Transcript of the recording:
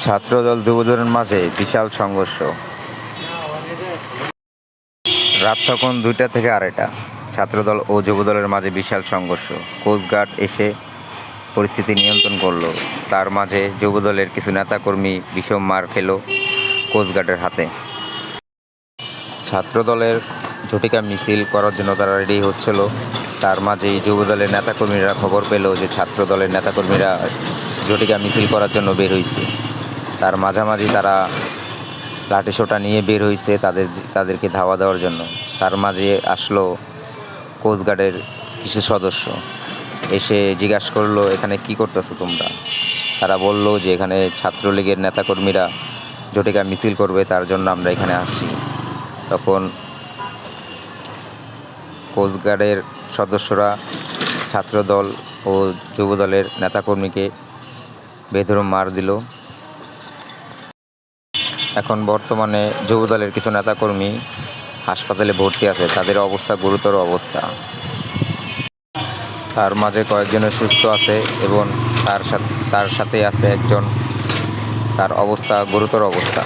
ছাত্রদল যুবদলের মাঝে বিশাল সংঘর্ষ। রাত তখন 2টা থেকে 2:30। ছাত্রদল ও যুবদলের মাঝে বিশাল সংঘর্ষ। কোস্টগার্ড এসে পরিস্থিতি নিয়ন্ত্রণ করলো। তার মাঝে যুবদলের কিছু নেতাকর্মী বিষম মার খেল কোস্টগার্ডের হাতে। ছাত্রদলের ঝটিকা মিছিল করার জন্য তারা রেডি হচ্ছিল। তার মাঝেই যুবদলের নেতাকর্মীরা খবর পেল যে ছাত্রদলের নেতাকর্মীরা ঝটিকা মিছিল করার জন্য বের হয়েছে। তার মাঝামাঝি তারা লাঠিসোঁটা নিয়ে বের হয়েছে তাদেরকে ধাওয়া দেওয়ার জন্য। তার মাঝে আসলো কোস্টগার্ডের কিছু সদস্য, এসে জিজ্ঞাসা করলো, এখানে কি করতেছো তোমরা? তারা বলল যে এখানে ছাত্রলীগের নেতাকর্মীরা ঝটিকা মিছিল করবে, তার জন্য আমরা এখানে আসছি। তখন কোস্টগার্ডের সদস্যরা ছাত্রদল ও যুবদলের নেতাকর্মীকে বেধড়ক মার দিল। এখন বর্তমানে যুবদলের কিছু নেতাকর্মী হাসপাতালে ভর্তি আছে, তাদের অবস্থা গুরুতর অবস্থা। তার মাঝে কয়েকজনের সুস্থ আছে এবং তার সাথে আছে একজন, তার অবস্থা গুরুতর অবস্থা।